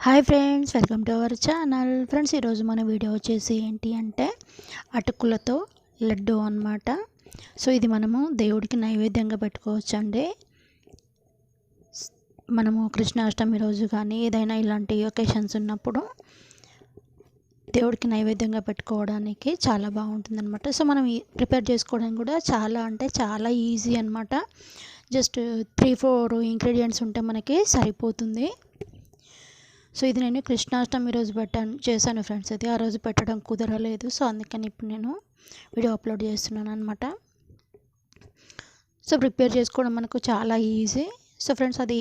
Hi friends, welcome to our channel. Friends, ఈరోజు మన video వచ్చేసి ఏంటి అంటే అటుకులతో లడ్డు అన్నమాట. సో ఇది మనము దేవుడికి నైవేద్యంగా పెట్టుకోవచ్చండి. మనము కృష్ణాష్టమి రోజు కానీ ఏదైనా ఇలాంటి ఒకేషన్స్ ఉన్నప్పుడు దేవుడికి నైవేద్యంగా పెట్టుకోవడానికి చాలా బాగుంటుంది అనమాట. సో మనం ప్రిపేర్ చేసుకోవడానికి కూడా చాలా అంటే చాలా ఈజీ అనమాట. జస్ట్ 3-4 ఇంగ్రీడియంట్స్ ఉంటే మనకి సరిపోతుంది. సో ఇది నేను కృష్ణాష్టమి రోజు చేశాను ఫ్రెండ్స్. అది ఆ రోజు పెట్టడం కుదరలేదు. సో అందుకని ఇప్పుడు నేను వీడియో అప్లోడ్ చేస్తున్నాను అనమాట. సో ప్రిపేర్ చేసుకోవడం మనకు చాలా ఈజీ. సో ఫ్రెండ్స్, అది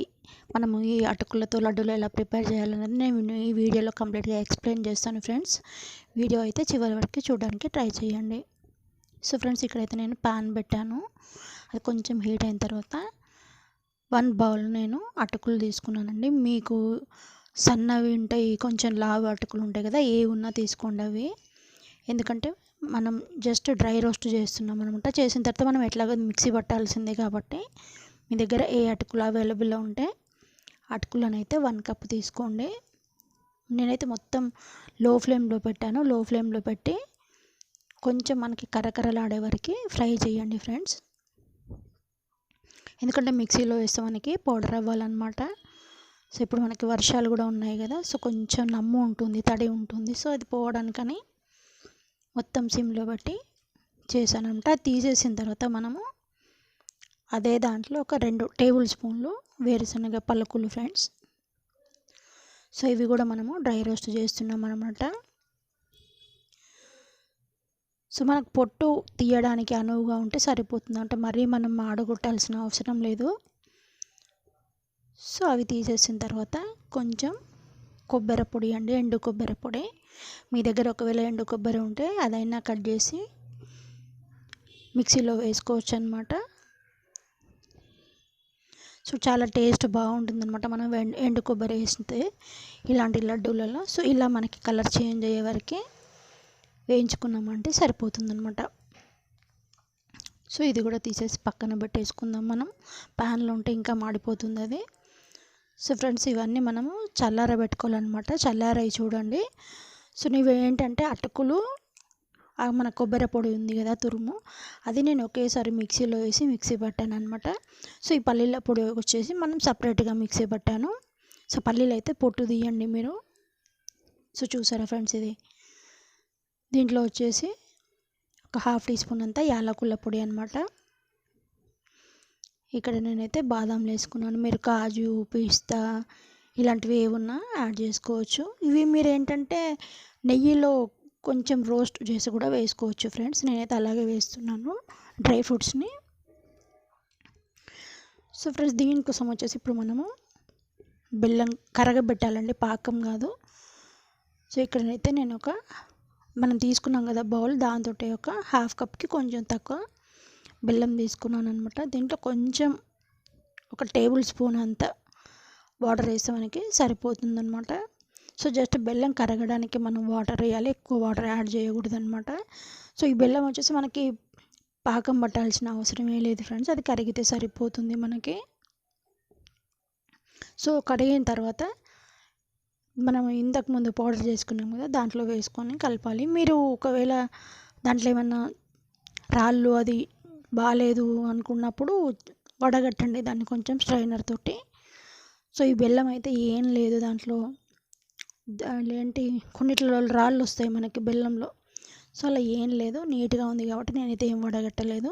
మనము ఈ అటుకులతో లడ్డూలు ఎలా ప్రిపేర్ చేయాలనేది నేను ఈ వీడియోలో కంప్లీట్గా ఎక్స్ప్లెయిన్ చేస్తాను ఫ్రెండ్స్. వీడియో అయితే చివరి వరకు చూడడానికి ట్రై చేయండి. సో ఫ్రెండ్స్, ఇక్కడైతే నేను పాన్ పెట్టాను. అది కొంచెం హీట్ అయిన తర్వాత 1 బౌల్ నేను అటుకులు తీసుకున్నానండి. మీకు సన్నవి ఉంటాయి, కొంచెం లావు అటుకులు ఉంటాయి కదా, ఏ ఉన్నా తీసుకోండి అవి. ఎందుకంటే మనం జస్ట్ డ్రై రోస్ట్ చేస్తున్నాం అనమాట. చేసిన తర్వాత మనం ఎట్లాగో మిక్సీ పట్టాల్సిందే కాబట్టి మీ దగ్గర ఏ అటుకులు అవైలబుల్లో ఉంటే అటుకులను అయితే 1 కప్ తీసుకోండి. నేనైతే మొత్తం లో ఫ్లేమ్లో పెట్టాను. లో ఫ్లేమ్లో పెట్టి కొంచెం మనకి కరకరలాడే వరకు ఫ్రై చేయండి ఫ్రెండ్స్. ఎందుకంటే మిక్సీలో వేస్తే మనకి పౌడర్ అవ్వాలన్నమాట. సో ఇప్పుడు మనకి వర్షాలు కూడా ఉన్నాయి కదా, సో కొంచెం నమ్ము ఉంటుంది, తడి ఉంటుంది. సో అది పోవడానికని మొత్తం సిమ్లో బట్టి చేశానంట. అది తీసేసిన తర్వాత మనము అదే దాంట్లో ఒక 2 టేబుల్ స్పూన్లు వేరుశనగ పలుకులు ఫ్రెండ్స్. సో ఇవి కూడా మనము డ్రై రోస్ట్ చేస్తున్నాం అనమాట. సో మనకు పొట్టు తీయడానికి అనువుగా ఉంటే సరిపోతుంది, అంటే మరీ మనం ఆడగొట్టాల్సిన అవసరం లేదు. సో అవి తీసేసిన తర్వాత కొంచెం కొబ్బరి పొడి అండి, ఎండు కొబ్బరి పొడి. మీ దగ్గర ఒకవేళ ఎండు కొబ్బరి ఉంటే అదైనా కట్ చేసి మిక్సీలో వేసుకోవచ్చు అనమాట. సో చాలా టేస్ట్ బాగుంటుంది అనమాట మనం ఎండు కొబ్బరి వేస్తే ఇలాంటి లడ్డూలలో. సో ఇలా మనకి కలర్ చేంజ్ అయ్యే వరకు వేయించుకున్నామంటే సరిపోతుంది అనమాట. సో ఇది కూడా తీసేసి పక్కన పెట్టేసుకుందాం మనం. ప్యాన్లో ఉంటే ఇంకా మాడిపోతుంది అది. సో ఫ్రెండ్స్, ఇవన్నీ మనము చల్లారబెట్టుకోవాలన్నమాట. చల్లారవి చూడండి. సో నీవు ఏంటంటే అటుకులు, మన కొబ్బరి పొడి ఉంది కదా తురుము, అది నేను ఒకేసారి మిక్సీలో వేసి మిక్సీ పట్టాను అనమాట. సో ఈ పల్లీల పొడి వచ్చేసి మనం సపరేట్గా మిక్సీ పట్టాను. సో పల్లీలు అయితే పొట్టు తీయండి మీరు. సో చూసారా ఫ్రెండ్స్, ఇది దీంట్లో వచ్చేసి ఒక 1/2 టీ స్పూన్ అంతా యాలకుల పొడి అనమాట. ఇక్కడ నేనైతే బాదాంలు వేసుకున్నాను. మీరు కాజు, పిస్తా ఇలాంటివి ఏమున్నా యాడ్ చేసుకోవచ్చు. ఇవి మీరు ఏంటంటే నెయ్యిలో కొంచెం రోస్ట్ చేసి కూడా వేసుకోవచ్చు ఫ్రెండ్స్. నేనైతే అలాగే వేస్తున్నాను డ్రై ఫ్రూట్స్ని. సో ఫ్రెండ్స్, దీనికోసం వచ్చేసి ఇప్పుడు మనము బెల్లం కరగబెట్టాలండి, పాకం కాదు. సో ఇక్కడనైతే నేను మనం తీసుకున్నాం కదా బౌల్, దాంతో ఒక 1/2 కప్కి కొంచెం తక్కువ బెల్లం తీసుకున్నాను అనమాట. దీంట్లో కొంచెం ఒక టేబుల్ స్పూన్ అంత వాటర్ వేస్తే మనకి సరిపోతుంది అనమాట. సో జస్ట్ బెల్లం కరగడానికి మనం వాటర్ వేయాలి, ఎక్కువ వాటర్ యాడ్ చేయకూడదు అనమాట. సో ఈ బెల్లం వచ్చేసి మనకి పాకం పట్టాల్సిన అవసరమే లేదు ఫ్రెండ్స్, అది కరిగితే సరిపోతుంది మనకి. సో కరిగిన తర్వాత మనం ఇంతకుముందు పౌడర్ చేసుకున్నాం కదా, దాంట్లో వేసుకొని కలపాలి. మీరు ఒకవేళ దాంట్లో ఏమన్నా రాళ్ళు అది బాగాలేదు అనుకున్నప్పుడు వడగట్టండి దాన్ని కొంచెం స్ట్రైనర్ తోటి. సో ఈ బెల్లం అయితే ఏం లేదు దాంట్లో, ఏంటి కొన్నిట్లో రాళ్ళు వస్తాయి మనకి బెల్లంలో. సో అలా ఏం లేదు, నీట్గా ఉంది కాబట్టి నేనైతే ఏం వడగట్టలేదు.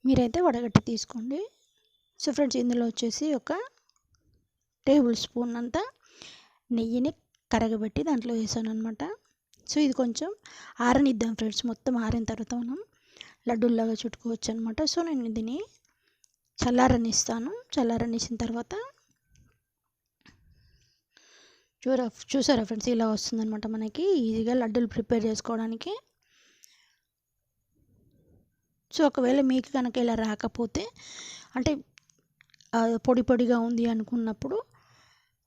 మీరైతే వడగట్టి తీసుకోండి. సో ఫ్రెండ్స్, ఇందులో వచ్చేసి ఒక టేబుల్ స్పూన్ అంతా నెయ్యిని కరగబెట్టి దాంట్లో వేసాను అనమాట. సో ఇది కొంచెం ఆరనిద్దాం ఫ్రెండ్స్. మొత్తం ఆరిన తర్వాత మనం లడ్డూల్లాగా చుట్టుకోవచ్చు అనమాట. సో నేను దీన్ని చల్లారనిస్తాను. చల్లారనిచ్చిన తర్వాత చూసారా ఫ్రెండ్స్, ఇలా వస్తుందన్నమాట మనకి ఈజీగా లడ్డూలు ప్రిపేర్ చేసుకోవడానికి. సో ఒకవేళ మీకు కనుక ఇలా రాకపోతే, అంటే పొడి పొడిగా ఉంది అనుకున్నప్పుడు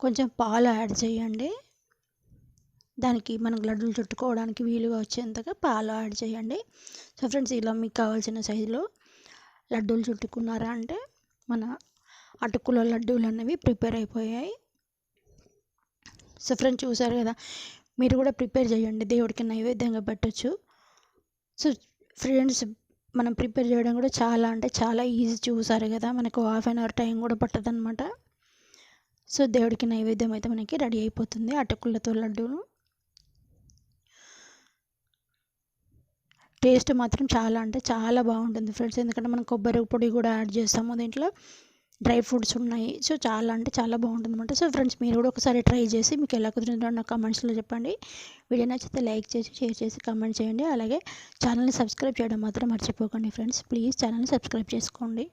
కొంచెం పాలు యాడ్ చేయండి. దానికి మనకు లడ్డూలు చుట్టుకోవడానికి వీలుగా వచ్చేంతగా పాలు యాడ్ చేయండి. సో ఫ్రెండ్స్, ఇలా మీకు కావాల్సిన సైజులో లడ్డూలు చుట్టుకున్నారా అంటే మన అటుకుల లడ్డూలు అనేవి ప్రిపేర్ అయిపోయాయి. సో ఫ్రెండ్స్ చూసారు కదా, మీరు కూడా ప్రిపేర్ చేయండి, దేవుడికి నైవేద్యంగా పెట్టచ్చు. సో ఫ్రెండ్స్ మనం ప్రిపేర్ చేయడం కూడా చాలా అంటే చాలా ఈజీ. చూసారు కదా, మనకు హాఫ్ అన్ అవర్ టైం కూడా పట్టదనమాట. సో దేవుడికి నైవేద్యం అయితే మనకి రెడీ అయిపోతుంది, అటుకులతో లడ్డూను. టేస్ట్ మాత్రం చాలా అంటే చాలా బాగుంటుంది ఫ్రెండ్స్, ఎందుకంటే మనం కొబ్బరి పొడి కూడా యాడ్ చేస్తాము దీంట్లో, డ్రై ఫ్రూట్స్ ఉన్నాయి. సో చాలా అంటే చాలా బాగుంటుంది అనమాట. సో ఫ్రెండ్స్ మీరు కూడా ఒకసారి ట్రై చేసి మీకు ఎలా కుదిరిందో నాకు కామెంట్స్లో చెప్పండి. వీడియో నచ్చితే లైక్ చేసి షేర్ చేసి కామెంట్ చేయండి. అలాగే ఛానల్ని సబ్స్క్రైబ్ చేయడం మాత్రం మర్చిపోకండి ఫ్రెండ్స్. ప్లీజ్ ఛానల్ని సబ్స్క్రైబ్ చేసుకోండి.